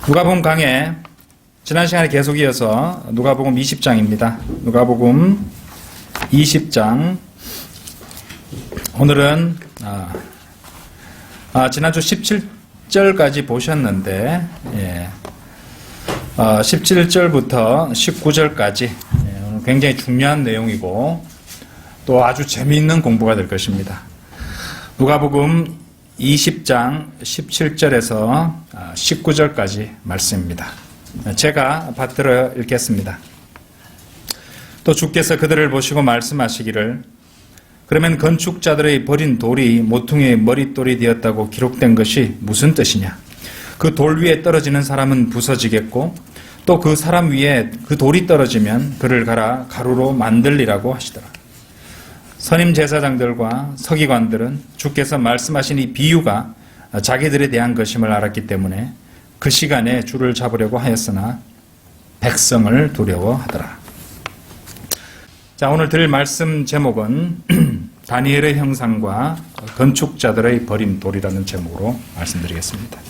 누가복음 강해 지난 시간에 계속 이어서 누가복음 20장입니다. 누가복음 20장 오늘은 지난주 17절까지 보셨는데 17절부터 19절까지 굉장히 중요한 내용이고 또 아주 재미있는 공부가 될 것입니다. 누가복음 20장 17절에서 19절까지 말씀입니다. 제가 받들어 읽겠습니다. 또 주께서 그들을 보시고 말씀하시기를 그러면 건축자들의 버린 돌이 모퉁이의 머릿돌이 되었다고 기록된 것이 무슨 뜻이냐? 그 돌 위에 떨어지는 사람은 부서지겠고 또 그 사람 위에 그 돌이 떨어지면 그를 갈아 가루로 만들리라고 하시더라. 선임 제사장들과 서기관들은 주께서 말씀하신 이 비유가 자기들에 대한 것임을 알았기 때문에 그 시간에 주를 잡으려고 하였으나 백성을 두려워하더라. 자, 오늘 드릴 말씀 제목은 다니엘의 형상과 건축자들의 버린 돌이라는 제목으로 말씀드리겠습니다.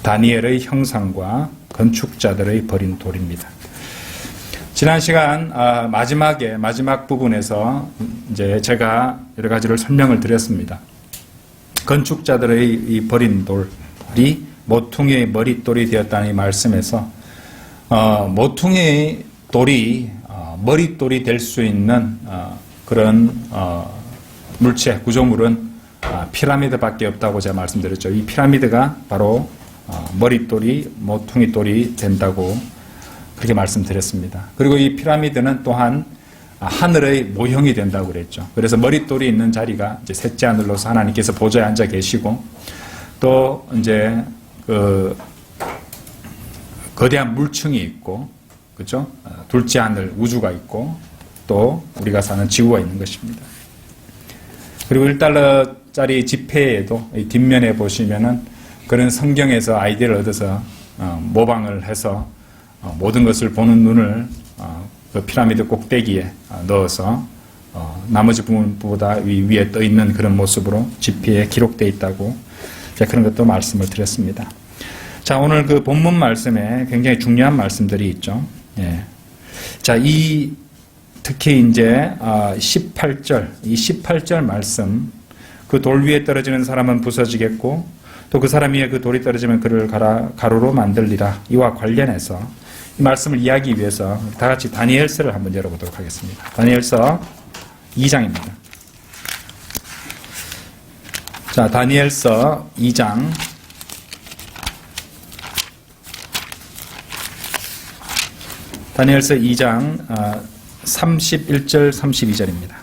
다니엘의 형상과 건축자들의 버린 돌입니다. 지난 시간 마지막 부분에서 이제 제가 여러 가지를 설명을 드렸습니다. 건축자들의 이 버린 돌이 모퉁이의 머릿돌이 되었다는 이 말씀에서 모퉁이의 돌이 머릿돌이 될 수 있는 그런 물체 구조물은 피라미드밖에 없다고 제가 말씀드렸죠. 이 피라미드가 바로 머릿돌이 모퉁이 돌이 된다고 그렇게 말씀드렸습니다. 그리고 이 피라미드는 또한 하늘의 모형이 된다고 그랬죠. 그래서 머릿돌이 있는 자리가 이제 셋째 하늘로서 하나님께서 보좌에 앉아 계시고 또 이제 그 거대한 물층이 있고 그렇죠? 둘째 하늘 우주가 있고 또 우리가 사는 지구가 있는 것입니다. 그리고 1달러짜리 지폐에도 이 뒷면에 보시면은 그런 성경에서 아이디어를 얻어서 모방을 해서 모든 것을 보는 눈을 그 피라미드 꼭대기에 넣어서 나머지 부분보다 위에 떠 있는 그런 모습으로 지폐에 기록되어 있다고 제가 그런 것도 말씀을 드렸습니다. 자, 오늘 그 본문 말씀에 굉장히 중요한 말씀들이 있죠. 예. 자, 특히 이제 18절, 이 18절 말씀, 그 돌 위에 떨어지는 사람은 부서지겠고 또 그 사람 위에 그 돌이 떨어지면 그를 가루로 만들리라. 이와 관련해서 이 말씀을 이해하기 위해서 다 같이 다니엘서를 한번 열어보도록 하겠습니다. 다니엘서 2장입니다. 자, 다니엘서 2장. 다니엘서 2장 31절 32절입니다.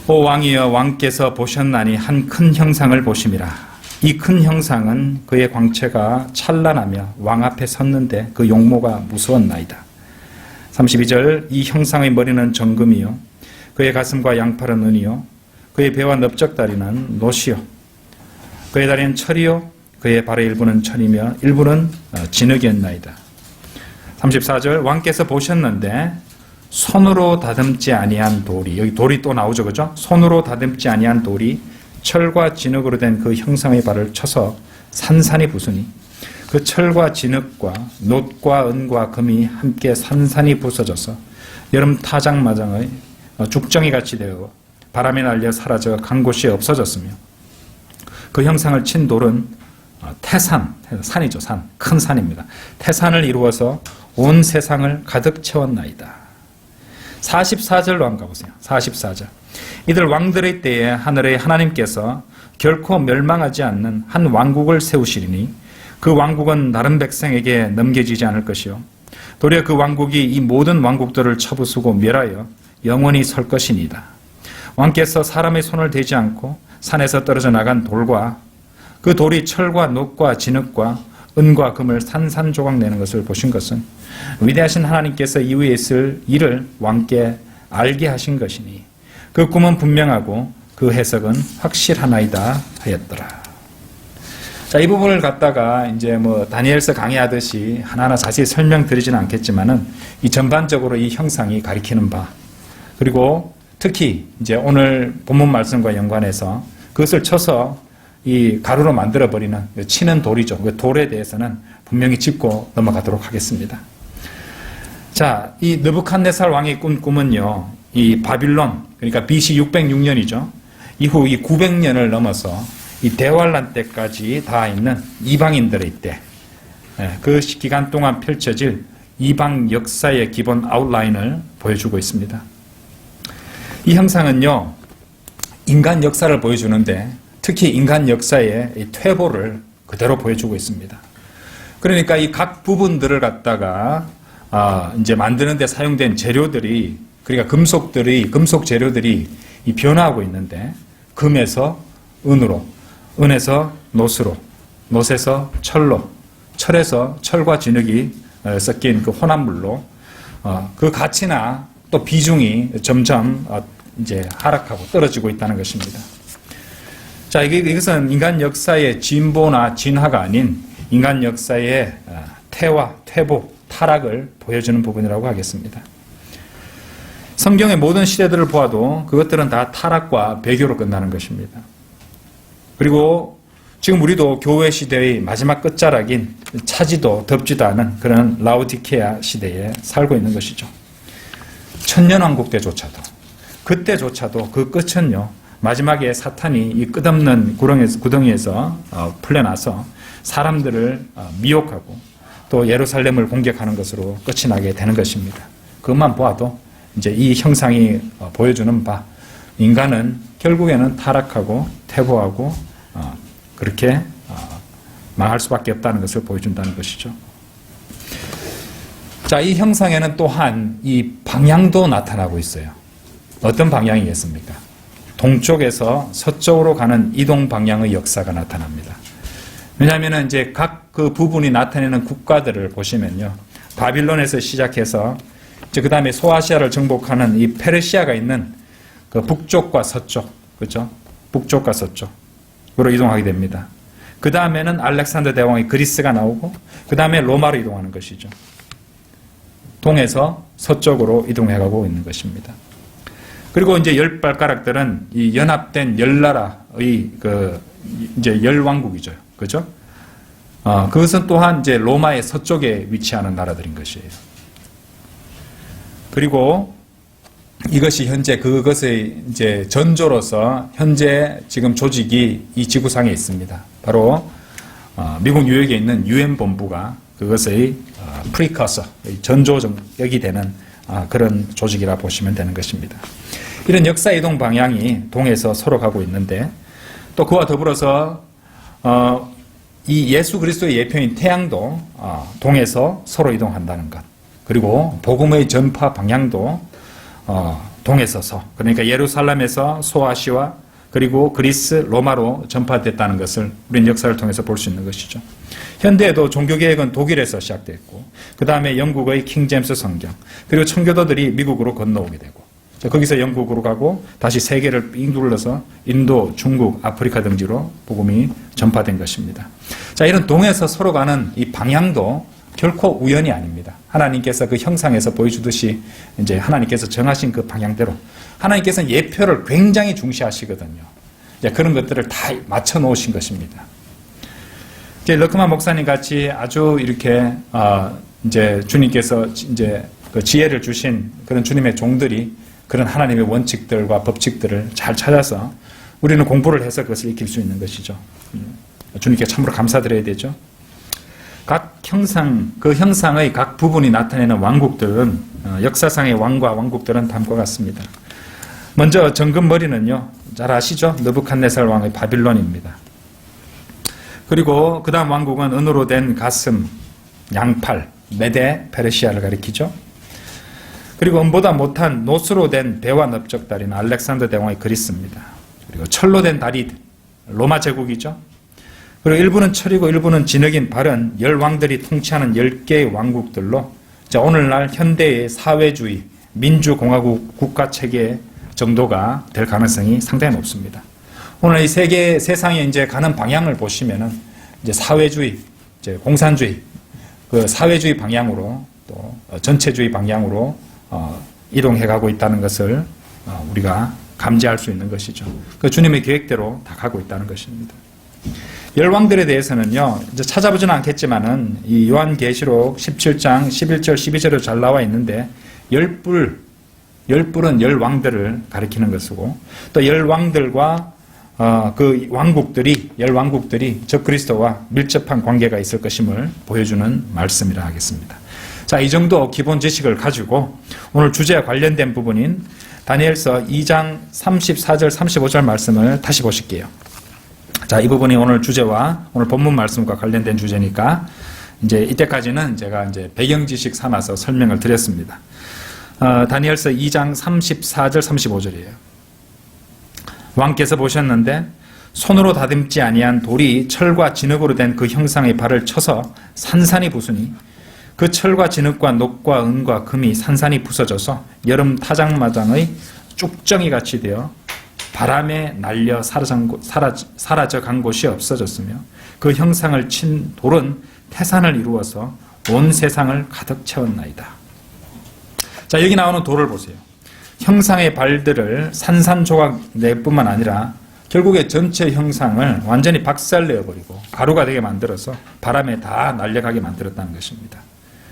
오 왕이여 왕께서 보셨나니 한 큰 형상을 보심이라. 이 큰 형상은 그의 광채가 찬란하며 왕 앞에 섰는데 그 용모가 무서웠나이다. 32절 이 형상의 머리는 정금이요 그의 가슴과 양팔은 은이요 그의 배와 넓적다리는 노시요 그의 다리는 철이요 그의 발의 일부는 천이며 일부는 진흙이었나이다. 34절 왕께서 보셨는데 손으로 다듬지 아니한 돌이, 여기 돌이 또 나오죠, 그죠? 손으로 다듬지 아니한 돌이 철과 진흙으로 된 그 형상의 발을 쳐서 산산이 부수니 그 철과 진흙과 놋과 은과 금이 함께 산산이 부서져서 여름 타작마장의 죽정이 같이 되어 바람에 날려 사라져 간 곳이 없어졌으며 그 형상을 친 돌은 산이죠, 산. 큰 산입니다. 태산을 이루어서 온 세상을 가득 채웠나이다. 44절로 한번 가보세요. 44절. 이들 왕들의 때에 하늘의 하나님께서 결코 멸망하지 않는 한 왕국을 세우시리니 그 왕국은 다른 백성에게 넘겨지지 않을 것이요 도리어 그 왕국이 이 모든 왕국들을 쳐부수고 멸하여 영원히 설 것이니이다. 왕께서 사람의 손을 대지 않고 산에서 떨어져 나간 돌과 그 돌이 철과 놋과 진흙과 은과 금을 산산조각 내는 것을 보신 것은 위대하신 하나님께서 이후에 있을 일을 왕께 알게 하신 것이니 그 꿈은 분명하고 그 해석은 확실하나이다 하였더라. 자, 이 부분을 갖다가 이제 다니엘서 강의하듯이 하나하나 자세히 설명드리지는 않겠지만은 이 전반적으로 이 형상이 가리키는 바 그리고 특히 이제 오늘 본문 말씀과 연관해서 그것을 쳐서 이 가루로 만들어버리는 치는 돌이죠. 그 돌에 대해서는 분명히 짚고 넘어가도록 하겠습니다. 자, 이 느부갓네살 왕의 꾼 꿈은요, 이 바빌론, 그러니까 BC 606년이죠. 이후 이 900년을 넘어서 이 대환란 때까지 다 있는 이방인들의 때, 그 기간 동안 펼쳐질 이방 역사의 기본 아웃라인을 보여주고 있습니다. 이 형상은요, 인간 역사를 보여주는데 특히 인간 역사의 이 퇴보를 그대로 보여주고 있습니다. 그러니까 이 각 부분들을 갖다가 이제 만드는 데 사용된 재료들이, 그러니까 금속 재료들이 이 변화하고 있는데, 금에서 은으로, 은에서 노스로, 노스에서 철로, 철에서 철과 진흙이 섞인 그 혼합물로 그 가치나 또 비중이 점점 이제 하락하고 떨어지고 있다는 것입니다. 자, 이것은 인간 역사의 진보나 진화가 아닌 인간 역사의 퇴화, 퇴보, 타락을 보여주는 부분이라고 하겠습니다. 성경의 모든 시대들을 보아도 그것들은 다 타락과 배교로 끝나는 것입니다. 그리고 지금 우리도 교회 시대의 마지막 끝자락인 차지도 덥지도 않은 그런 라오디케아 시대에 살고 있는 것이죠. 천년왕국 때조차도, 그때조차도 그 끝은요, 마지막에 사탄이 이 끝없는 구덩이에서 풀려나서 사람들을 미혹하고 또 예루살렘을 공격하는 것으로 끝이 나게 되는 것입니다. 그것만 보아도 이제 이 형상이 보여주는 바, 인간은 결국에는 타락하고 퇴보하고 그렇게 망할 수밖에 없다는 것을 보여준다는 것이죠. 자, 이 형상에는 또한 이 방향도 나타나고 있어요. 어떤 방향이겠습니까? 동쪽에서 서쪽으로 가는 이동 방향의 역사가 나타납니다. 왜냐하면 이제 각 그 부분이 나타내는 국가들을 보시면요, 바빌론에서 시작해서 이제 그 다음에 소아시아를 정복하는 이 페르시아가 있는 그 북쪽과 서쪽, 그렇죠? 북쪽과 서쪽으로 이동하게 됩니다. 그 다음에는 알렉산더 대왕의 그리스가 나오고, 그 다음에 로마로 이동하는 것이죠. 동에서 서쪽으로 이동해가고 있는 것입니다. 그리고 이제 열 발가락들은 이 연합된 열 나라의 이제 열 왕국이죠. 그죠? 그것은 또한 이제 로마의 서쪽에 위치하는 나라들인 것이에요. 그리고 이것이 현재 그것의 이제 전조로서 현재 지금 조직이 이 지구상에 있습니다. 바로 미국 뉴욕에 있는 UN 본부가 그것의 프리커서, 전조역이 되는 그런 조직이라 보시면 되는 것입니다. 이런 역사 이동 방향이 동에서 서로 가고 있는데, 또 그와 더불어서 이 예수 그리스도의 예표인 태양도 동에서 서로 이동한다는 것, 그리고 복음의 전파 방향도 동에서 서, 그러니까 예루살렘에서 소아시아 그리고 그리스, 로마로 전파됐다는 것을 우리는 역사를 통해서 볼 수 있는 것이죠. 현대에도 종교개혁은 독일에서 시작됐고, 그 다음에 영국의 킹제임스 성경, 그리고 청교도들이 미국으로 건너오게 되고, 거기서 영국으로 가고 다시 세계를 삥 둘러서 인도, 중국, 아프리카 등지로 복음이 전파된 것입니다. 자, 이런 동에서 서로 가는 이 방향도 결코 우연이 아닙니다. 하나님께서 그 형상에서 보여주듯이 이제 하나님께서 정하신 그 방향대로, 하나님께서는 예표를 굉장히 중시하시거든요. 그런 것들을 다 맞춰 놓으신 것입니다. 이제 러크만 목사님 같이 아주 이렇게 이제 주님께서 이제 그 지혜를 주신 그런 주님의 종들이 그런 하나님의 원칙들과 법칙들을 잘 찾아서 우리는 공부를 해서 그것을 익힐 수 있는 것이죠. 주님께 참으로 감사드려야 되죠. 각 형상, 그 형상의 각 부분이 나타내는 왕국들은, 역사상의 왕과 왕국들은 다음과 같습니다. 먼저 정금머리는요, 잘 아시죠? 느부갓네살 왕의 바빌론입니다. 그리고 그 다음 왕국은 은으로 된 가슴, 양팔, 메데 페르시아를 가리키죠. 그리고 은보다 못한 노스로 된 배와 넓적다리는 알렉산더 대왕의 그리스입니다. 그리고 철로 된 다리, 로마 제국이죠. 그리고 일부는 철이고 일부는 진흙인 발은 열 왕들이 통치하는 10개의 왕국들로 오늘날 현대의 사회주의, 민주공화국 국가체계 정도가 될 가능성이 상당히 높습니다. 오늘 이 세상에 이제 가는 방향을 보시면은 이제 사회주의, 이제 공산주의, 그 사회주의 방향으로 또 전체주의 방향으로 이동해 가고 있다는 것을 우리가 감지할 수 있는 것이죠. 그 주님의 계획대로 다 가고 있다는 것입니다. 열왕들에 대해서는요, 이제 찾아보지는 않겠지만은, 이 요한계시록 17장 11절, 12절에 잘 나와 있는데, 열불은 열왕들을 가리키는 것이고, 또 열왕들과 그 열왕국들이 적그리스도와 밀접한 관계가 있을 것임을 보여주는 말씀이라 하겠습니다. 자, 이 정도 기본 지식을 가지고 오늘 주제와 관련된 부분인 다니엘서 2장 34절, 35절 말씀을 다시 보실게요. 자, 이 부분이 오늘 주제와 오늘 본문 말씀과 관련된 주제니까 이제 이때까지는 제가 이제 배경 지식 삼아서 설명을 드렸습니다. 다니엘서 2장 34절, 35절이에요. 왕께서 보셨는데 손으로 다듬지 아니한 돌이 철과 진흙으로 된 그 형상의 발을 쳐서 산산이 부수니 그 철과 진흙과 녹과 은과 금이 산산이 부서져서 여름 타작마당의 쭉정이 같이 되어 바람에 날려 사라져 간 곳이 없어졌으며 그 형상을 친 돌은 태산을 이루어서 온 세상을 가득 채웠나이다. 자, 여기 나오는 돌을 보세요. 형상의 발들을 산산조각 낼 뿐만 아니라 결국에 전체 형상을 완전히 박살내어버리고 가루가 되게 만들어서 바람에 다 날려가게 만들었다는 것입니다.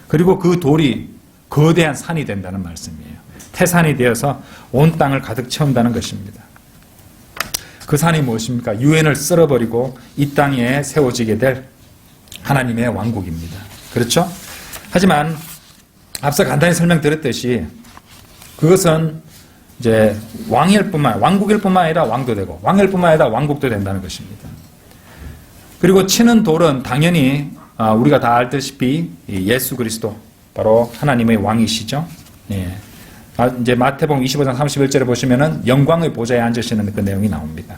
그리고 그 돌이 거대한 산이 된다는 말씀이에요. 태산이 되어서 온 땅을 가득 채운다는 것입니다. 그 산이 무엇입니까? 유엔을 쓸어버리고 이 땅에 세워지게 될 하나님의 왕국입니다. 그렇죠? 하지만 앞서 간단히 설명드렸듯이 그것은 이제 왕국일 뿐만 아니라 왕도 되고 왕일 뿐만 아니라 왕국도 된다는 것입니다. 그리고 치는 돌은 당연히 우리가 다 알다시피 예수 그리스도 바로 하나님의 왕이시죠. 예. 이제 마태복음 25장 31절에 보시면은 영광의 보좌에 앉으시는 그 내용이 나옵니다.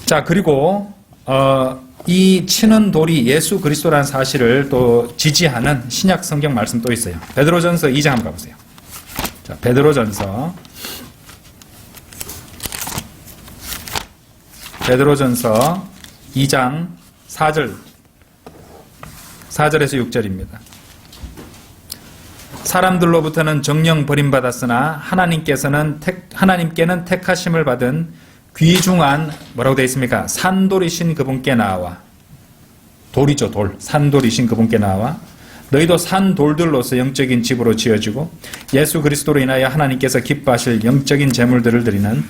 자, 그리고 이 치는 돌이 예수 그리스도라는 사실을 또 지지하는 신약 성경 말씀 또 있어요. 베드로전서 2장 한번 가보세요. 자, 베드로전서 2장 4절에서 6절입니다. 사람들로부터는 정령 버림받았으나 하나님께는 택하심을 받은 귀중한 뭐라고 되어 있습니까? 산돌이신 그분께 나와 돌이죠, 돌. 산돌이신 그분께 나와 너희도 산돌들로서 영적인 집으로 지어지고 예수 그리스도로 인하여 하나님께서 기뻐하실 영적인 제물들을 드리는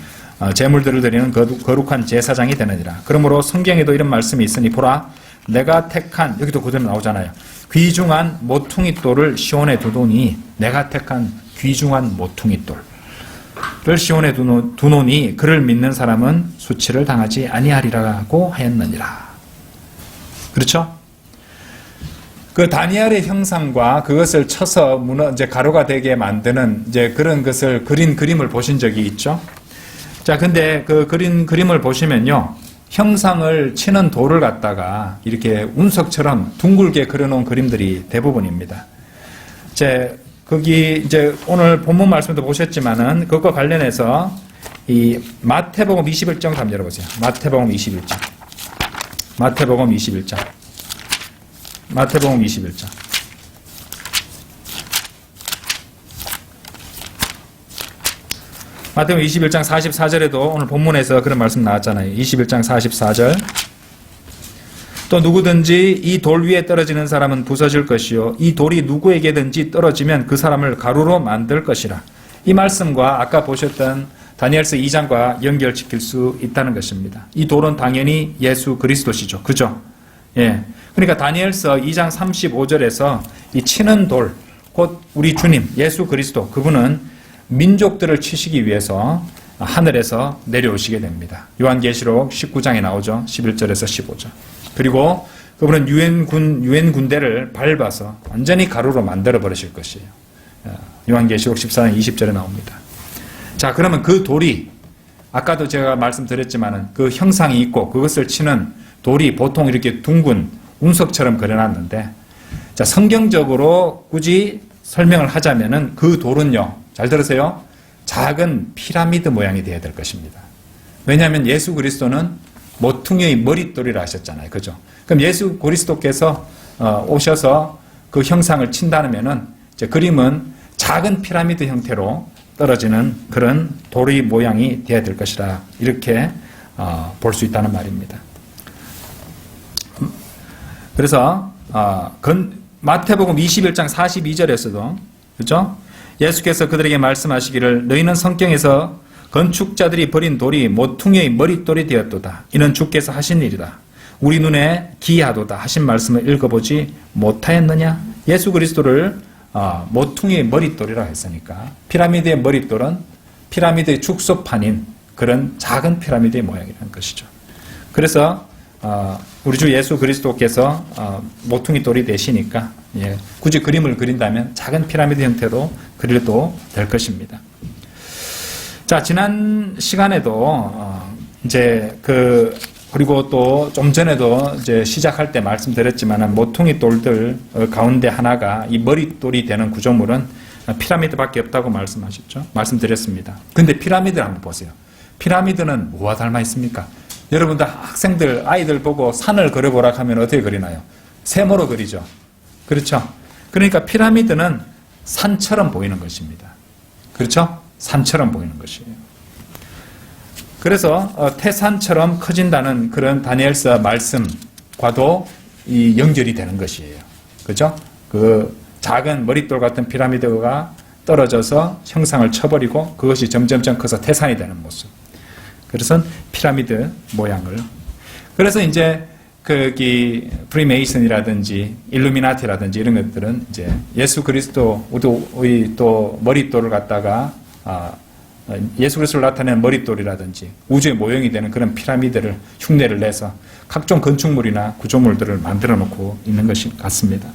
거룩한 제사장이 되느니라. 그러므로 성경에도 이런 말씀이 있으니 보라 내가 택한, 여기도 그대로 나오잖아요. 귀중한 모퉁이 돌을 시온에 두노니, 내가 택한 귀중한 모퉁이 돌을 시온에 두노니 그를 믿는 사람은 수치를 당하지 아니하리라고 하였느니라. 그렇죠? 그 다니엘의 형상과 그것을 쳐서 이제 가루가 되게 만드는 이제 그런 것을 그린 그림을 보신 적이 있죠? 자, 근데 그 그린 그림을 보시면요. 형상을 치는 돌을 갖다가 이렇게 운석처럼 둥글게 그려놓은 그림들이 대부분입니다. 거기 이제 오늘 본문 말씀도 보셨지만은 그것과 관련해서 이 마태복음 21장 한번 열어보세요. 마태복음 21장. 마태복음 21장. 마태복음 21장 44절에도 오늘 본문에서 그런 말씀 나왔잖아요. 21장 44절. 또 누구든지 이 돌 위에 떨어지는 사람은 부서질 것이요 이 돌이 누구에게든지 떨어지면 그 사람을 가루로 만들 것이라. 이 말씀과 아까 보셨던 다니엘서 2장과 연결시킬 수 있다는 것입니다. 이 돌은 당연히 예수 그리스도시죠. 그죠? 예. 그러니까 다니엘서 2장 35절에서 이 치는 돌, 곧 우리 주님 예수 그리스도, 그분은 민족들을 치시기 위해서 하늘에서 내려오시게 됩니다. 요한계시록 19장에 나오죠. 11절에서 15절. 그리고 그분은 유엔 군대를 밟아서 완전히 가루로 만들어 버리실 것이에요. 요한계시록 14장 20절에 나옵니다. 자, 그러면 그 돌이 아까도 제가 말씀드렸지만은 그 형상이 있고 그것을 치는 돌이 보통 이렇게 둥근 운석처럼 그려놨는데, 자, 성경적으로 굳이 설명을 하자면은 그 돌은요, 잘 들으세요, 작은 피라미드 모양이 되어야 될 것입니다. 왜냐하면 예수 그리스도는 모퉁이의 머릿돌이라 하셨잖아요. 그죠? 그럼 예수 그리스도께서 오셔서 그 형상을 친다면은 이제 그림은 작은 피라미드 형태로 떨어지는 그런 돌의 모양이 되어야 될 것이라, 이렇게 볼 수 있다는 말입니다. 그래서 마태복음 21장 42절에서도 그렇죠? 예수께서 그들에게 말씀하시기를 너희는 성경에서 건축자들이 버린 돌이 모퉁이의 머릿돌이 되었도다. 이는 주께서 하신 일이다. 우리 눈에 기이하도다 하신 말씀을 읽어보지 못하였느냐? 예수 그리스도를 모퉁이의 머릿돌이라 했으니까 피라미드의 머릿돌은 피라미드의 축소판인 그런 작은 피라미드의 모양이라는 것이죠. 그래서 우리 주 예수 그리스도께서 모퉁이 돌이 되시니까 굳이 그림을 그린다면 작은 피라미드 형태로 그려도 될 것입니다. 자, 지난 시간에도 이제 그리고 또 좀 전에도 이제 시작할 때 말씀드렸지만 모퉁이 돌들 가운데 하나가 이 머릿돌이 되는 구조물은 피라미드밖에 없다고 말씀드렸습니다. 근데 피라미드를 한번 보세요. 피라미드는 뭐와 닮아 있습니까? 여러분들 아이들 보고 산을 그려보라 하면 어떻게 그리나요? 세모로 그리죠. 그렇죠? 그러니까 피라미드는 산처럼 보이는 것입니다. 그렇죠? 산처럼 보이는 것이에요. 그래서 태산처럼 커진다는 그런 다니엘서 말씀과도 이 연결이 되는 것이에요. 그렇죠? 그 작은 머릿돌 같은 피라미드가 떨어져서 형상을 쳐버리고 그것이 점점점 커서 태산이 되는 모습. 그래서 피라미드 모양을. 그래서 이제 거기 프리메이슨이라든지 일루미나티라든지 이런 것들은 이제 예수 그리스도 또 머릿돌을 갖다가 예수 그리스도를 나타내는 머릿돌이라든지 우주의 모형이 되는 그런 피라미드를 흉내를 내서 각종 건축물이나 구조물들을 만들어 놓고 있는 것이 같습니다.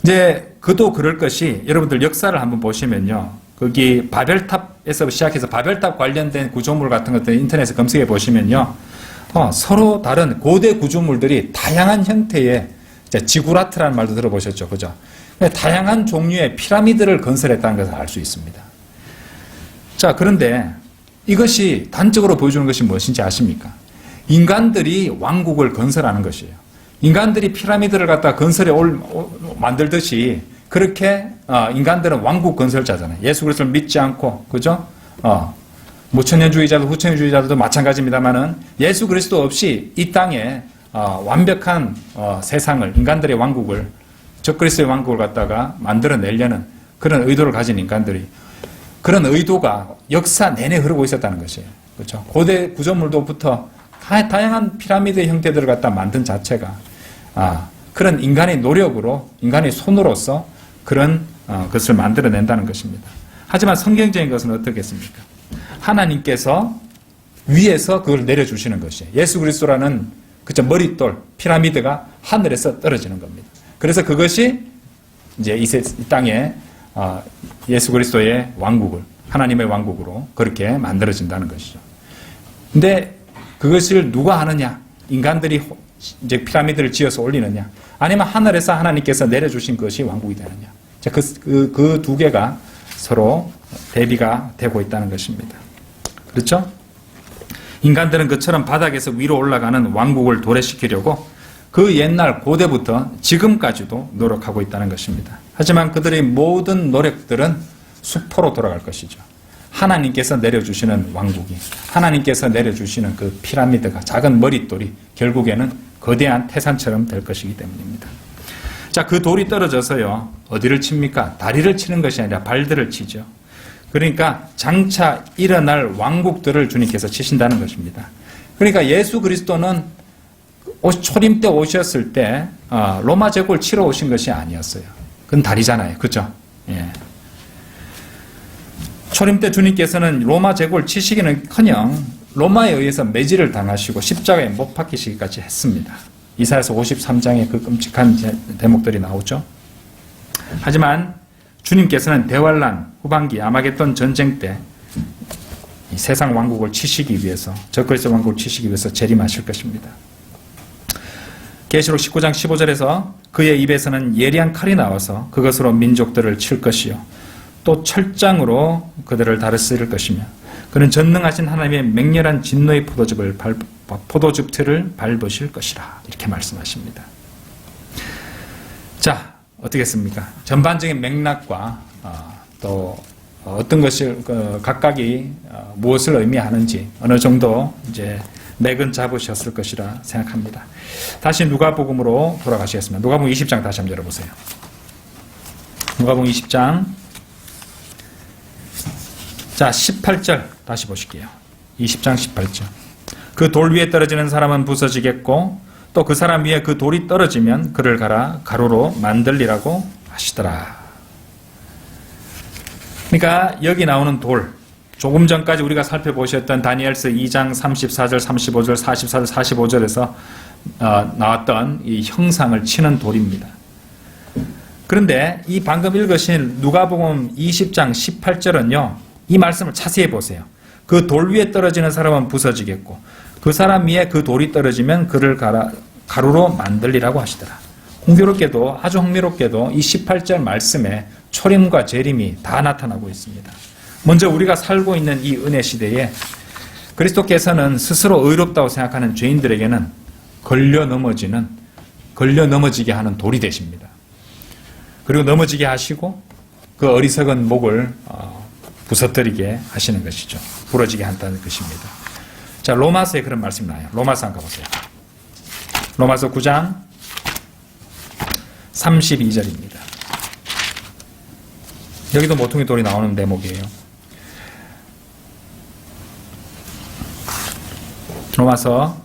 이제 그도 그럴 것이 여러분들 역사를 한번 보시면요. 거기 바벨탑에서 시작해서 바벨탑 관련된 구조물 같은 것들 인터넷에 검색해 보시면요. 서로 다른 고대 구조물들이 다양한 형태의 지구라트라는 말도 들어보셨죠. 그죠? 다양한 종류의 피라미드를 건설했다는 것을 알 수 있습니다. 자, 그런데 이것이 단적으로 보여주는 것이 무엇인지 아십니까? 인간들이 왕국을 건설하는 것이에요. 인간들이 피라미드를 갖다 만들듯이 그렇게 인간들은 왕국 건설자잖아요. 예수 그리스도를 믿지 않고, 그죠? 천년주의자도 후천년주의자들도 마찬가지입니다만은 예수 그리스도 없이 이 땅에 완벽한 세상을, 인간들의 왕국을, 적그리스도의 왕국을 갖다가 만들어내려는 그런 의도를 가진 인간들이, 그런 의도가 역사 내내 흐르고 있었다는 것이에요. 그렇죠? 고대 구조물도부터 다양한 피라미드 형태들을 갖다 만든 자체가 그런 인간의 노력으로, 인간의 손으로서 그런 것을 만들어낸다는 것입니다. 하지만 성경적인 것은 어떻겠습니까? 하나님께서 위에서 그걸 내려주시는 것이에요. 예수 그리스도라는 그쵸 머릿돌, 피라미드가 하늘에서 떨어지는 겁니다. 그래서 그것이 이제 이 땅에 예수 그리스도의 왕국을, 하나님의 왕국으로 그렇게 만들어진다는 것이죠. 근데 그것을 누가 하느냐? 인간들이 이제 피라미드를 지어서 올리느냐? 아니면 하늘에서 하나님께서 내려주신 것이 왕국이 되느냐? 그 두 개가 서로 대비가 되고 있다는 것입니다. 그렇죠? 인간들은 그처럼 바닥에서 위로 올라가는 왕국을 도래시키려고 그 옛날 고대부터 지금까지도 노력하고 있다는 것입니다. 하지만 그들의 모든 노력들은 수포로 돌아갈 것이죠. 하나님께서 내려주시는 왕국이, 하나님께서 내려주시는 그 피라미드가, 작은 머릿돌이 결국에는 거대한 태산처럼 될 것이기 때문입니다. 자, 그 돌이 떨어져서요, 어디를 칩니까? 다리를 치는 것이 아니라 발들을 치죠. 그러니까 장차 일어날 왕국들을 주님께서 치신다는 것입니다. 그러니까 예수 그리스도는 초림 때 오셨을 때 로마 제국을 치러 오신 것이 아니었어요. 그건 다리잖아요. 그렇죠? 예. 초림 때 주님께서는 로마 제국을 치시기는커녕 로마에 의해서 매질을 당하시고 십자가에 못 박히시기까지 했습니다. 이사야서 53장에 그 끔찍한 대목들이 나오죠. 하지만 주님께서는 대환란 후반기 아마겟돈 전쟁 때 이 세상 왕국을 치시기 위해서, 적그리스도 왕국을 치시기 위해서 재림하실 것입니다. 계시록 19장 15절에서 그의 입에서는 예리한 칼이 나와서 그것으로 민족들을 칠 것이요 또 철장으로 그들을 다스릴 것이며 그는 전능하신 하나님의 맹렬한 진노의 포도즙틀을 밟으실 것이라 이렇게 말씀하십니다. 자, 어떻겠습니까? 전반적인 맥락과 또 어떤 것을 각각이 무엇을 의미하는지 어느 정도 이제 맥은 잡으셨을 것이라 생각합니다. 다시 누가복음으로 돌아가시겠습니다. 누가복음 20장 다시 한번 열어보세요. 누가복음 20장 자 18절 다시 보실게요. 20장 18절. 그 돌 위에 떨어지는 사람은 부서지겠고 또 그 사람 위에 그 돌이 떨어지면 그를 가루로 만들리라고 하시더라. 그러니까 여기 나오는 돌, 조금 전까지 우리가 살펴보셨던 다니엘서 2장 34절, 35절, 44절, 45절에서 나왔던 이 형상을 치는 돌입니다. 그런데 이 방금 읽으신 누가복음 20장 18절은요. 이 말씀을 자세히 보세요. 그 돌 위에 떨어지는 사람은 부서지겠고 그 사람 위에 그 돌이 떨어지면 그를 가루로 만들리라고 하시더라. 공교롭게도 아주 흥미롭게도 이 18절 말씀에 초림과 재림이 다 나타나고 있습니다. 먼저 우리가 살고 있는 이 은혜 시대에 그리스도께서는 스스로 의롭다고 생각하는 죄인들에게는 걸려 넘어지게 하는 돌이 되십니다. 그리고 넘어지게 하시고 그 어리석은 목을 부서뜨리게 하시는 것이죠. 부러지게 한다는 것입니다. 자, 로마서에 그런 말씀이 나와요. 로마서 한번 가보세요. 로마서 9장 32절입니다. 여기도 모퉁이 돌이 나오는 대목이에요. 로마서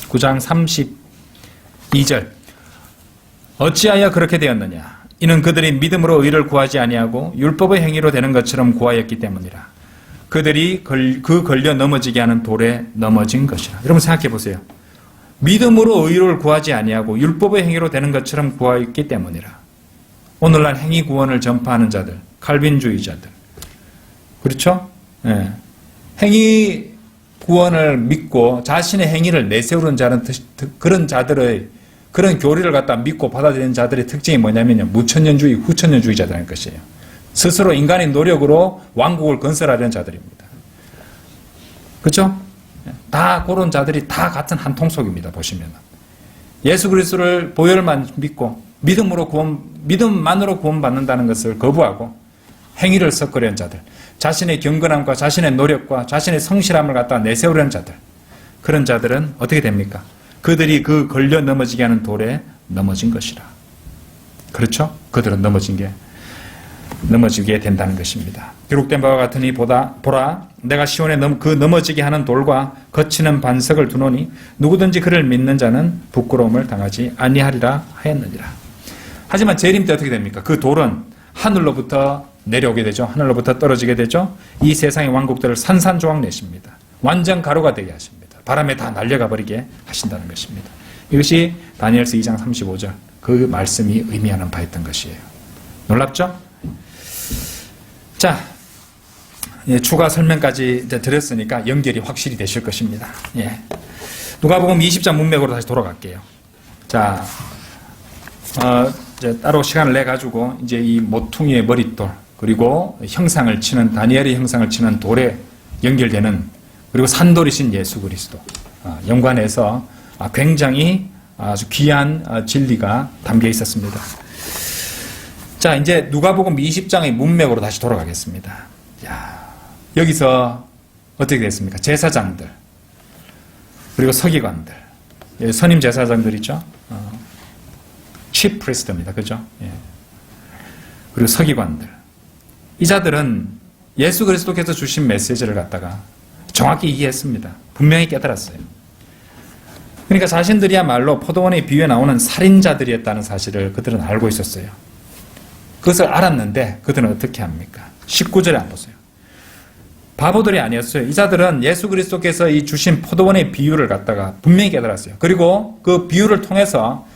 9장 32절. 어찌하여 그렇게 되었느냐? 이는 그들이 믿음으로 의를 구하지 아니하고 율법의 행위로 되는 것처럼 구하였기 때문이라. 그들이 그 걸려 넘어지게 하는 돌에 넘어진 것이라. 여러분 생각해 보세요. 믿음으로 의를 구하지 아니하고 율법의 행위로 되는 것처럼 구하였기 때문이라. 오늘날 행위 구원을 전파하는 자들, 칼빈주의자들, 그렇죠? 네. 행위 구원을 믿고 자신의 행위를 내세우는 자는 그런 자들의 그런 교리를 갖다 믿고 받아들이는 자들의 특징이 뭐냐면요. 무천년주의, 후천년주의자라는 것이에요. 스스로 인간의 노력으로 왕국을 건설하려는 자들입니다. 그렇죠? 다 그런 자들이 다 같은 한 통속입니다. 보시면 예수 그리스도를 보혈만 믿고 믿음만으로 구원받는다는 것을 거부하고 행위를 섞으려는 자들, 자신의 경건함과 자신의 노력과 자신의 성실함을 갖다 내세우려는 자들, 그런 자들은 어떻게 됩니까? 그들이 그 걸려 넘어지게 하는 돌에 넘어진 것이라. 그렇죠? 그들은 넘어지게 된다는 것입니다. 기록된 바와 같으니 보라 내가 시온에 그 넘어지게 하는 돌과 거치는 반석을 두노니 누구든지 그를 믿는 자는 부끄러움을 당하지 아니하리라 하였느니라. 하지만 재림 때 어떻게 됩니까? 그 돌은 하늘로부터 내려오게 되죠. 하늘로부터 떨어지게 되죠. 이 세상의 왕국들을 산산조각 내십니다. 완전 가루가 되게 하십니다. 바람에 다 날려가 버리게 하신다는 것입니다. 이것이 다니엘서 2장 35절 그 말씀이 의미하는 바였던 것이에요. 놀랍죠? 자, 추가 설명까지 이제 드렸으니까 연결이 확실히 되실 것입니다. 예. 누가복음 20장 문맥으로 다시 돌아갈게요. 자, 이제 따로 시간을 내 가지고 이제 이 모퉁이의 머릿돌 그리고 형상을 치는 다니엘의 형상을 치는 돌에 연결되는 그리고 산돌이신 예수 그리스도 연관해서 굉장히 아주 귀한 진리가 담겨 있었습니다. 자, 이제 누가복음 20장의 문맥으로 다시 돌아가겠습니다. 여기서 어떻게 됐습니까? 제사장들 그리고 서기관들, 선임 제사장들 있죠? chief priest입니다. 그죠? 예. 그리고 서기관들. 이 자들은 예수 그리스도께서 주신 메시지를 갖다가 정확히 이해했습니다. 분명히 깨달았어요. 그러니까 자신들이야말로 포도원의 비유에 나오는 살인자들이었다는 사실을 그들은 알고 있었어요. 그것을 알았는데 그들은 어떻게 합니까? 19절에 한번 보세요. 바보들이 아니었어요. 이 자들은 예수 그리스도께서 이 주신 포도원의 비유를 갖다가 분명히 깨달았어요. 그리고 그 비유를 통해서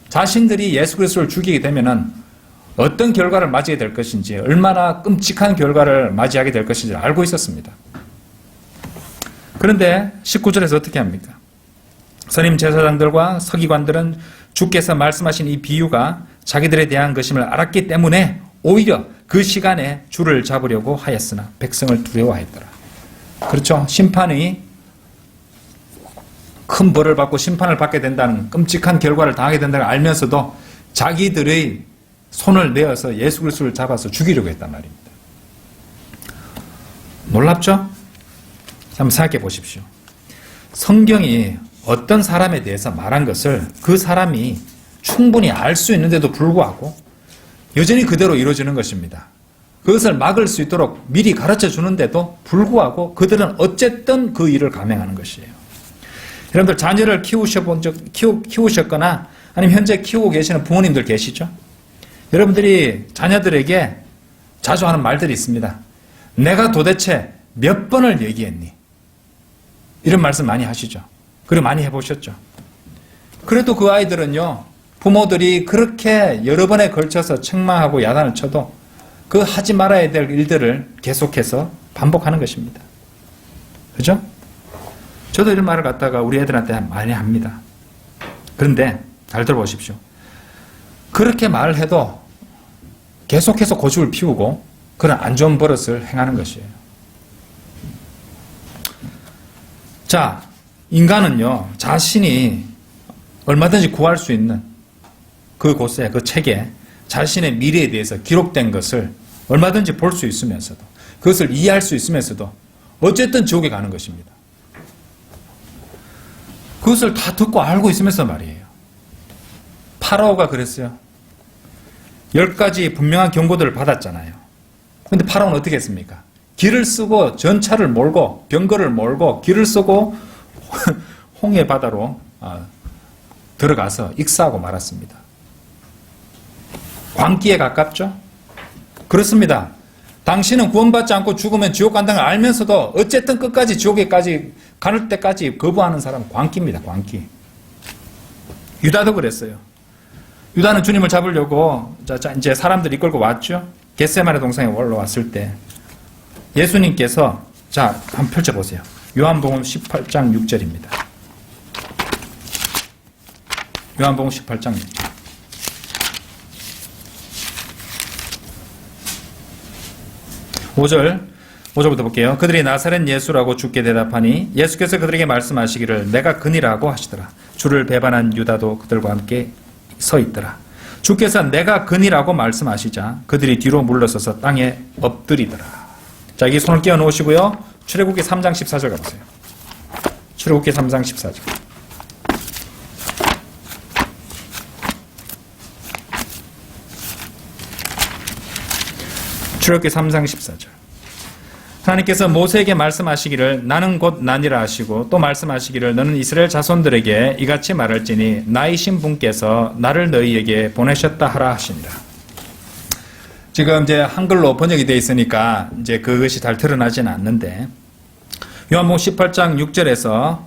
자신들이 예수 그리스도를 죽이게 되면은 어떤 결과를 맞이하게 될 것인지, 얼마나 끔찍한 결과를 맞이하게 될 것인지 알고 있었습니다. 그런데 19절에서 어떻게 합니까? 선임 제사장들과 서기관들은 주께서 말씀하신 이 비유가 자기들에 대한 것임을 알았기 때문에 오히려 그 시간에 주를 잡으려고 하였으나 백성을 두려워하였더라. 그렇죠? 심판이 큰 벌을 받고 심판을 받게 된다는 끔찍한 결과를 당하게 된다는 걸 알면서도 자기들의 손을 내어서 예수 그리스도를 잡아서 죽이려고 했단 말입니다. 놀랍죠? 한번 생각해 보십시오. 성경이 어떤 사람에 대해서 말한 것을 그 사람이 충분히 알 수 있는데도 불구하고 여전히 그대로 이루어지는 것입니다. 그것을 막을 수 있도록 미리 가르쳐 주는데도 불구하고 그들은 어쨌든 그 일을 감행하는 것이에요. 여러분들 자녀를 키우셨거나 아니면 현재 키우고 계시는 부모님들 계시죠? 여러분들이 자녀들에게 자주 하는 말들이 있습니다. 내가 도대체 몇 번을 얘기했니? 이런 말씀 많이 하시죠. 그리고 많이 해보셨죠. 그래도 그 아이들은요, 부모들이 그렇게 여러 번에 걸쳐서 책망하고 야단을 쳐도 그 하지 말아야 될 일들을 계속해서 반복하는 것입니다. 그죠? 저도 이런 말을 갖다가 우리 애들한테 많이 합니다. 그런데 잘 들어보십시오. 그렇게 말을 해도 계속해서 고집을 피우고 그런 안 좋은 버릇을 행하는 것이에요. 자, 인간은요, 자신이 얼마든지 구할 수 있는 그곳에, 그 책에 자신의 미래에 대해서 기록된 것을 얼마든지 볼 수 있으면서도, 그것을 이해할 수 있으면서도 어쨌든 지옥에 가는 것입니다. 그것을 다 듣고 알고 있으면서 말이에요. 파라오가 그랬어요. 10가지 분명한 경고들을 받았잖아요. 근데 파라오는 어떻게 했습니까? 길을 쓰고 전차를 몰고 병거를 몰고 길을 쓰고 홍해 바다로 들어가서 익사하고 말았습니다. 광기에 가깝죠? 그렇습니다. 당신은 구원받지 않고 죽으면 지옥 간다는 걸 알면서도 어쨌든 끝까지 지옥에까지 갈 때까지 거부하는 사람은 광기입니다. 광기. 유다도 그랬어요. 유다는 주님을 잡으려고 이제 사람들 이끌고 왔죠. 겟세마네 동산에 올라왔을 때 예수님께서 자 한번 펼쳐보세요. 요한복음 18장 6절입니다. 요한복음 18장 6절. 5절부터 볼게요. 그들이 나사렛 예수라고 주께 대답하니 예수께서 그들에게 말씀하시기를 내가 그니라고 하시더라. 주를 배반한 유다도 그들과 함께 서 있더라. 주께서 내가 그니라고 말씀하시자 그들이 뒤로 물러서서 땅에 엎드리더라. 자, 여기 손을 끼워 놓으시고요. 출애굽기 3장 14절 가보세요. 출애굽기 3장 14절. 출애굽기 3장 14절. 하나님께서 모세에게 말씀하시기를 나는 곧 나니라 하시고 또 말씀하시기를 너는 이스라엘 자손들에게 이같이 말할지니 나이신 분께서 나를 너희에게 보내셨다 하라 하시니라. 지금 이제 한글로 번역이 되어 있으니까 이제 그것이 잘 드러나지는 않는데 요한복음 18장 6절에서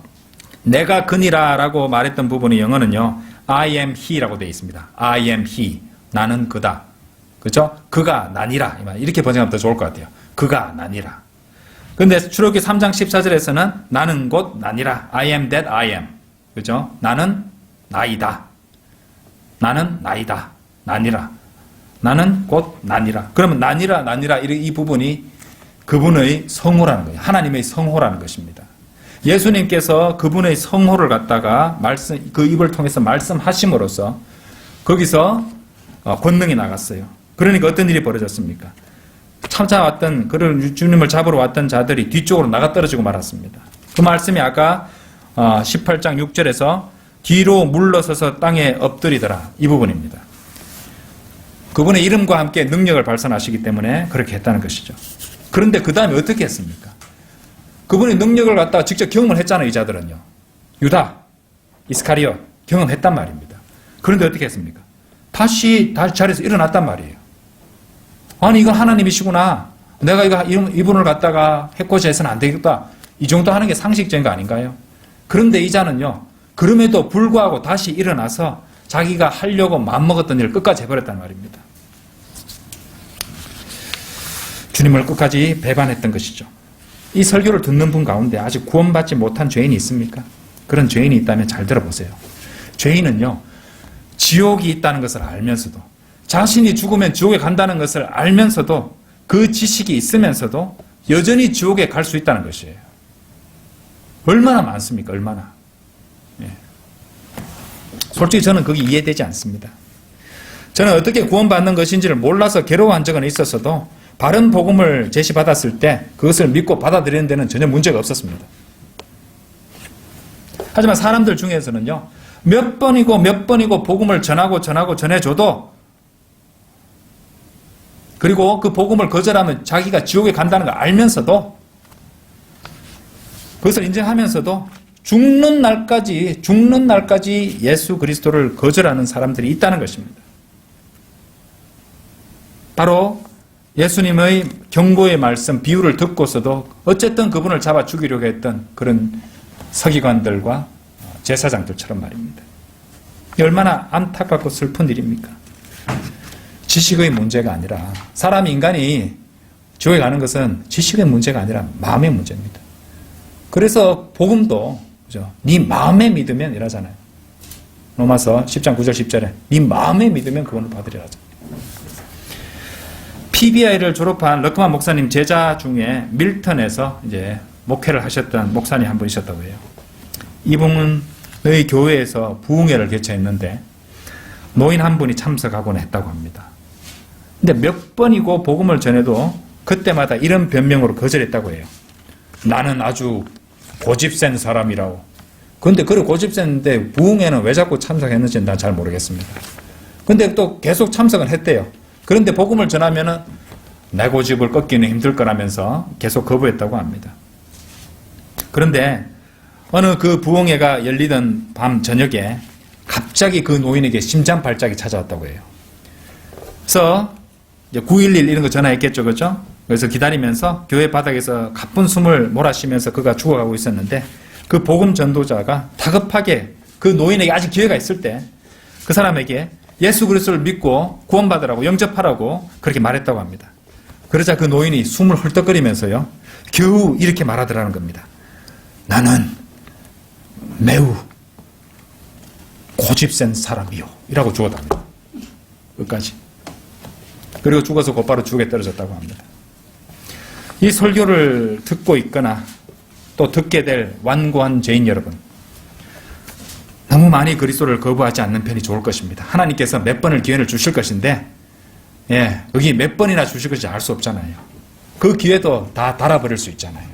내가 그니라 라고 말했던 부분의 영어는요 I am he라고 되어 있습니다. I am he. 나는 그다. 그죠? 그가 나니라. 이렇게 번역하면 더 좋을 것 같아요. 그가 나니라. 근데 출애굽기 3장 14절에서는 나는 곧 나니라. I am that I am. 그죠? 나는 나이다. 나는 나이다. 나니라. 나는 곧 나니라. 그러면 나니라 이 부분이 그분의 성호라는 거예요. 하나님의 성호라는 것입니다. 예수님께서 그분의 성호를 갖다가 그 입을 통해서 말씀하심으로써 거기서 권능이 나갔어요. 그러니까 어떤 일이 벌어졌습니까? 찾아왔던 그를 주님을 잡으러 왔던 자들이 뒤쪽으로 나가 떨어지고 말았습니다. 그 말씀이 아까 18장 6절에서 뒤로 물러서서 땅에 엎드리더라 이 부분입니다. 그분의 이름과 함께 능력을 발산하시기 때문에 그렇게 했다는 것이죠. 그런데 그 다음에 어떻게 했습니까? 그분의 능력을 갖다가 직접 경험을 했잖아요. 이 자들은요. 유다, 이스카리ot 경험했단 말입니다. 그런데 어떻게 했습니까? 다시 자리에서 일어났단 말이에요. 아니 이건 하나님이시구나. 내가 이분을 갖다가 해코지 해서는 안 되겠다. 이 정도 하는 게 상식적인 거 아닌가요? 그런데 이 자는요. 그럼에도 불구하고 다시 일어나서 자기가 하려고 마음먹었던 일을 끝까지 해버렸단 말입니다. 주님을 끝까지 배반했던 것이죠. 이 설교를 듣는 분 가운데 아직 구원받지 못한 죄인이 있습니까? 그런 죄인이 있다면 잘 들어보세요. 죄인은요. 지옥이 있다는 것을 알면서도 자신이 죽으면 지옥에 간다는 것을 알면서도 그 지식이 있으면서도 여전히 지옥에 갈 수 있다는 것이에요. 얼마나 많습니까? 얼마나. 예. 솔직히 저는 그게 이해되지 않습니다. 저는 어떻게 구원받는 것인지를 몰라서 괴로워한 적은 있었어도 바른 복음을 제시받았을 때 그것을 믿고 받아들이는 데는 전혀 문제가 없었습니다. 하지만 사람들 중에서는요, 몇 번이고 몇 번이고 복음을 전하고 전해줘도, 그리고 그 복음을 거절하면 자기가 지옥에 간다는 걸 알면서도, 그것을 인정하면서도 죽는 날까지 예수 그리스도를 거절하는 사람들이 있다는 것입니다. 바로 예수님의 경고의 말씀, 비유를 듣고서도 어쨌든 그분을 잡아 죽이려고 했던 그런 서기관들과 제사장들처럼 말입니다. 얼마나 안타깝고 슬픈 일입니까? 지식의 문제가 아니라, 인간이 지옥에 가는 것은 지식의 문제가 아니라 마음의 문제입니다. 그래서 복음도, 그죠? 네 마음에 믿으면 이러잖아요. 로마서 10장 9절 10절에 네 마음에 믿으면 그거는 받으리라 하잖아요. PBI를 졸업한 러크만 목사님 제자 중에 밀턴에서 이제 목회를 하셨던 목사님 한 분 있었다고 해요. 이분의 교회에서 부흥회를 개최했는데 노인 한 분이 참석하곤 했다고 합니다. 근데 몇 번이고 복음을 전해도 그때마다 이런 변명으로 거절했다고 해요. 나는 아주 고집센 사람이라고. 그런데 그래 고집센데 부흥회는 왜 자꾸 참석했는지는 난 잘 모르겠습니다. 근데 또 계속 참석은 했대요. 그런데 복음을 전하면은 내 고집을 꺾기는 힘들 거라면서 계속 거부했다고 합니다. 그런데 어느 그 부흥회가 열리던 밤 저녁에 갑자기 그 노인에게 심장 발작이 찾아왔다고 해요. 그래서 911 이런 거 전화했겠죠, 그렇죠? 그래서 기다리면서 교회 바닥에서 가쁜 숨을 몰아쉬면서 그가 죽어가고 있었는데 그 복음 전도자가 다급하게 그 노인에게 아직 기회가 있을 때 그 사람에게 예수 그리스도를 믿고 구원받으라고 영접하라고 그렇게 말했다고 합니다. 그러자 그 노인이 숨을 헐떡거리면서요, 겨우 이렇게 말하더라는 겁니다. 나는 매우 고집센 사람이요 이라고 죽었답니다. 끝까지. 그리고 죽어서 곧바로 지옥에 떨어졌다고 합니다. 이 설교를 듣고 있거나 또 듣게 될 완고한 죄인 여러분, 너무 많이 그리스도를 거부하지 않는 편이 좋을 것입니다. 하나님께서 몇 번을 기회를 주실 것인데, 여기 몇 번이나 주실 것인지 알 수 없잖아요. 그 기회도 다 달아버릴 수 있잖아요.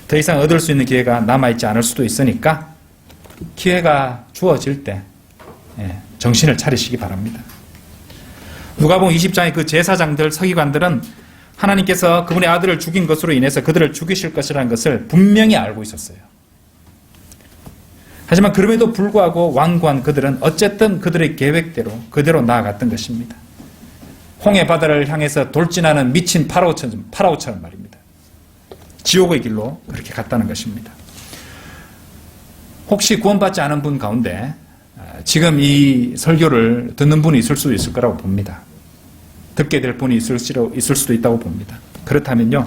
더 이상 얻을 수 있는 기회가 남아있지 않을 수도 있으니까 기회가 주어질 때 정신을 차리시기 바랍니다. 누가복음 20장의 그 제사장들, 서기관들은 하나님께서 그분의 아들을 죽인 것으로 인해서 그들을 죽이실 것이라는 것을 분명히 알고 있었어요. 하지만 그럼에도 불구하고 완고한 그들은 어쨌든 그들의 계획대로 그대로 나아갔던 것입니다. 홍해 바다를 향해서 돌진하는 미친 파라오처럼 말입니다. 지옥의 길로 그렇게 갔다는 것입니다. 혹시 구원받지 않은 분 가운데 지금 이 설교를 듣는 분이 있을 수도 있을 거라고 봅니다. 듣게 될 분이 있을 수도 있다고 봅니다. 그렇다면요,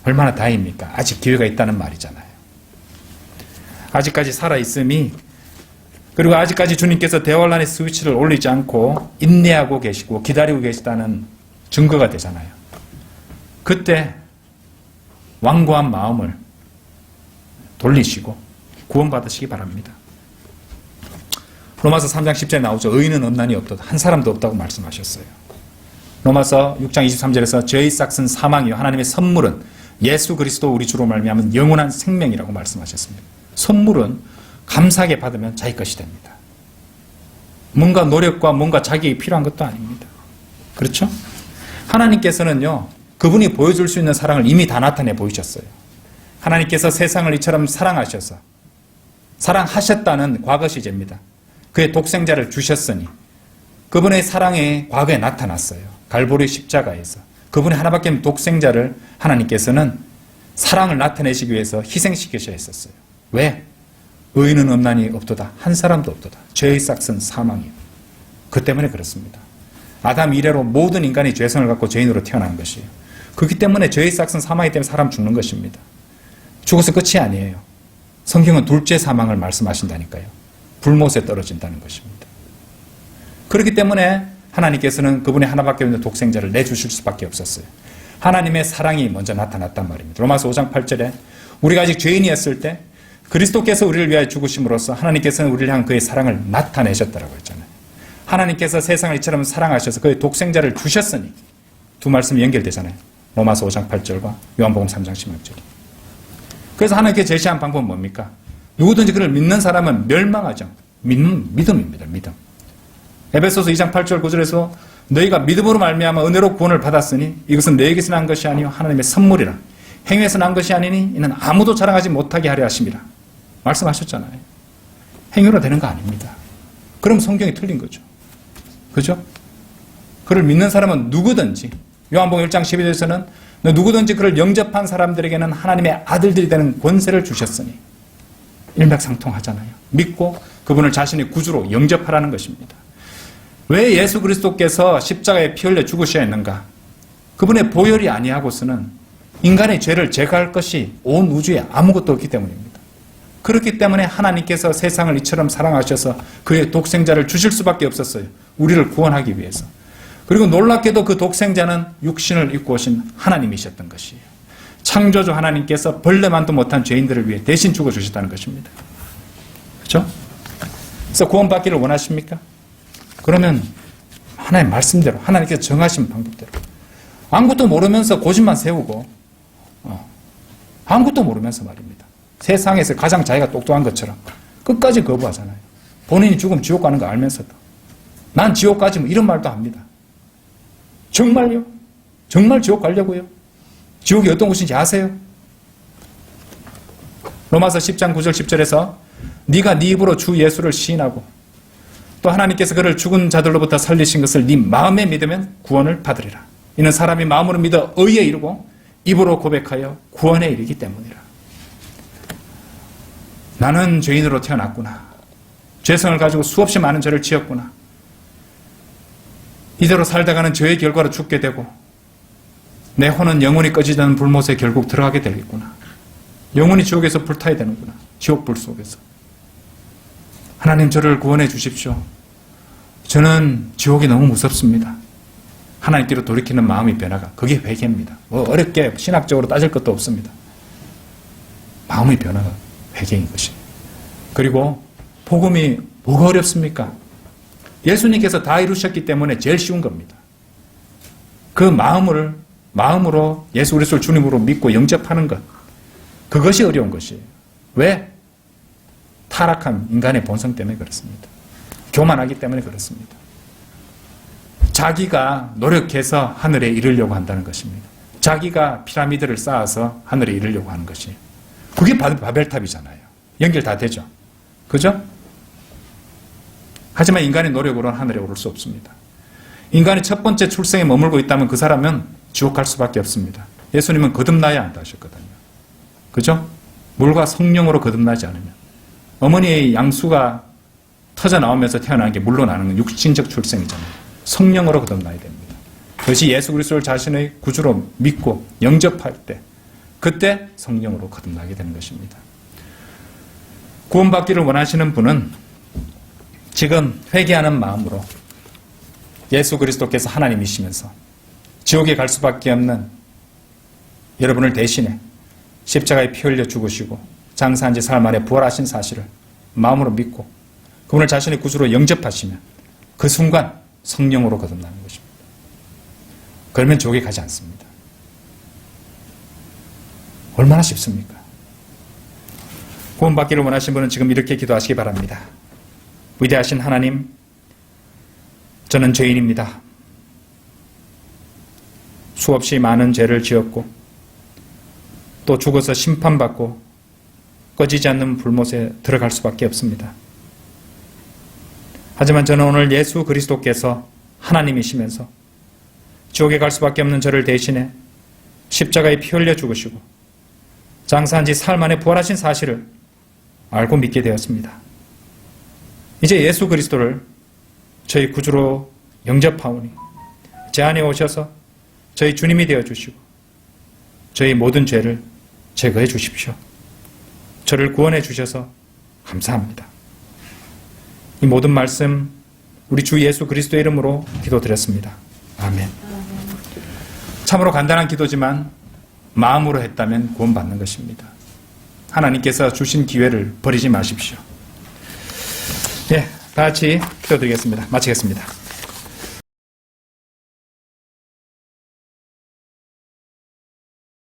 얼마나 다행입니까? 아직 기회가 있다는 말이잖아요. 아직까지 살아있음이, 그리고 아직까지 주님께서 대환란의 스위치를 올리지 않고 인내하고 계시고 기다리고 계시다는 증거가 되잖아요. 그때 완고한 마음을 돌리시고 구원받으시기 바랍니다. 로마서 3장 10절에 나오죠. 의인은 없나니 없도다. 한 사람도 없다고 말씀하셨어요. 로마서 6장 23절에서 죄의 싹은 사망이요 하나님의 선물은 예수 그리스도 우리 주로 말미암은 영원한 생명이라고 말씀하셨습니다. 선물은 감사하게 받으면 자기 것이 됩니다. 뭔가 노력과 뭔가 자격이 필요한 것도 아닙니다. 그렇죠? 하나님께서는요, 그분이 보여줄 수 있는 사랑을 이미 다 나타내 보이셨어요. 하나님께서 세상을 이처럼 사랑하셨다는 과거 시제입니다. 그의 독생자를 주셨으니 그분의 사랑이 과거에 나타났어요. 갈보리 십자가에서 그분의 하나밖에 없는 독생자를 하나님께서는 사랑을 나타내시기 위해서 희생시키셔야 했었어요. 왜? 의인은 없나니 없도다. 한 사람도 없도다. 죄의 싹은 사망이요. 그 때문에 그렇습니다. 아담 이래로 모든 인간이 죄성을 갖고 죄인으로 태어난 것이에요. 그렇기 때문에 죄의 싹은 사망이기 때문에 사람 죽는 것입니다. 죽어서 끝이 아니에요. 성경은 둘째 사망을 말씀하신다니까요. 불못에 떨어진다는 것입니다. 그렇기 때문에 하나님께서는 그분의 하나밖에 없는 독생자를 내주실 수밖에 없었어요. 하나님의 사랑이 먼저 나타났단 말입니다. 로마서 5장 8절에 우리가 아직 죄인이었을 때 그리스도께서 우리를 위하여 죽으심으로써 하나님께서는 우리를 향한 그의 사랑을 나타내셨다라고 했잖아요. 하나님께서 세상을 이처럼 사랑하셔서 그의 독생자를 주셨으니 두 말씀이 연결되잖아요. 로마서 5장 8절과 요한복음 3장 16절. 그래서 하나님께 제시한 방법은 뭡니까? 누구든지 그를 믿는 사람은 멸망하죠. 믿음입니다. 믿음. 에베소서 2장 8절 9절에서 너희가 믿음으로 말미암아 은혜로 구원을 받았으니 이것은 너에게서 난 것이 아니요 하나님의 선물이라. 행위에서 난 것이 아니니 이는 아무도 자랑하지 못하게 하려 하심이라. 말씀하셨잖아요. 행위로 되는 거 아닙니다. 그럼 성경이 틀린 거죠. 그죠? 그를 믿는 사람은 누구든지 요한복음 1장 12절에서는 누구든지 그를 영접한 사람들에게는 하나님의 아들들이 되는 권세를 주셨으니 일맥상통하잖아요. 믿고 그분을 자신의 구주로 영접하라는 것입니다. 왜 예수 그리스도께서 십자가에 피 흘려 죽으셔야 했는가? 그분의 보혈이 아니하고서는 인간의 죄를 제거할 것이 온 우주에 아무것도 없기 때문입니다. 그렇기 때문에 하나님께서 세상을 이처럼 사랑하셔서 그의 독생자를 주실 수밖에 없었어요. 우리를 구원하기 위해서. 그리고 놀랍게도 그 독생자는 육신을 입고 오신 하나님이셨던 것이에요. 창조주 하나님께서 벌레만도 못한 죄인들을 위해 대신 죽어주셨다는 것입니다. 그렇죠? 그래서 구원받기를 원하십니까? 그러면 하나님 말씀대로 하나님께서 정하신 방법대로 아무것도 모르면서 고집만 세우고 아무것도 모르면서 말입니다. 세상에서 가장 자기가 똑똑한 것처럼 끝까지 거부하잖아요. 본인이 죽으면 지옥 가는 거 알면서도 난 지옥 가지 뭐 이런 말도 합니다. 정말요? 정말 지옥 가려고요? 지옥이 어떤 곳인지 아세요? 로마서 10장 9절 10절에서 네가 네 입으로 주 예수를 시인하고 또 하나님께서 그를 죽은 자들로부터 살리신 것을 네 마음에 믿으면 구원을 받으리라. 이는 사람이 마음으로 믿어 의에 이르고 입으로 고백하여 구원에 이르기 때문이라. 나는 죄인으로 태어났구나. 죄성을 가지고 수없이 많은 죄를 지었구나. 이대로 살다가는 죄의 결과로 죽게 되고 내 혼은 영원히 꺼지지 않는 불못에 결국 들어가게 되겠구나. 영원히 지옥에서 불타야 되는구나. 지옥불 속에서. 하나님 저를 구원해 주십시오. 저는 지옥이 너무 무섭습니다. 하나님께로 돌이키는 마음의 변화가 그게 회개입니다. 뭐 어렵게 신학적으로 따질 것도 없습니다. 마음의 변화가 회개인 것이에요. 그리고 복음이 뭐가 어렵습니까? 예수님께서 다 이루셨기 때문에 제일 쉬운 겁니다. 그 마음으로 예수 그리스도를 주님으로 믿고 영접하는 것, 그것이 어려운 것이에요. 왜? 타락한 인간의 본성 때문에 그렇습니다. 교만하기 때문에 그렇습니다. 자기가 노력해서 하늘에 이르려고 한다는 것입니다. 자기가 피라미드를 쌓아서 하늘에 이르려고 하는 것이에요. 그게 바벨탑이잖아요. 연결 다 되죠. 그죠? 하지만 인간의 노력으로는 하늘에 오를 수 없습니다. 인간이 첫 번째 출생에 머물고 있다면 그 사람은 지옥 갈 수밖에 없습니다. 예수님은 거듭나야 한다 하셨거든요. 그죠? 물과 성령으로 거듭나지 않으면. 어머니의 양수가 터져 나오면서 태어나는 게 물로 나는 건 육신적 출생이잖아요. 성령으로 거듭나야 됩니다. 그것이 예수 그리스도를 자신의 구주로 믿고 영접할 때 그때 성령으로 거듭나게 되는 것입니다. 구원받기를 원하시는 분은 지금 회개하는 마음으로 예수 그리스도께서 하나님이시면서 지옥에 갈 수밖에 없는 여러분을 대신해 십자가에 피 흘려 죽으시고 장사한 지 사흘 만에 부활하신 사실을 마음으로 믿고 그분을 자신의 구주로 영접하시면 그 순간 성령으로 거듭나는 것입니다. 그러면 지옥에 가지 않습니다. 얼마나 쉽습니까? 구원받기를 원하신 분은 지금 이렇게 기도하시기 바랍니다. 위대하신 하나님, 저는 죄인입니다. 수없이 많은 죄를 지었고 또 죽어서 심판받고 꺼지지 않는 불못에 들어갈 수밖에 없습니다. 하지만 저는 오늘 예수 그리스도께서 하나님이시면서 지옥에 갈 수밖에 없는 저를 대신해 십자가에 피 흘려 죽으시고 장사한 지 사흘 만에 부활하신 사실을 알고 믿게 되었습니다. 이제 예수 그리스도를 저희 구주로 영접하오니 제 안에 오셔서 저희 주님이 되어주시고 저희 모든 죄를 제거해 주십시오. 저를 구원해 주셔서 감사합니다. 이 모든 말씀 우리 주 예수 그리스도의 이름으로 기도드렸습니다. 아멘. 참으로 간단한 기도지만 마음으로 했다면 구원받는 것입니다. 하나님께서 주신 기회를 버리지 마십시오. 다 같이 기도드리겠습니다. 마치겠습니다.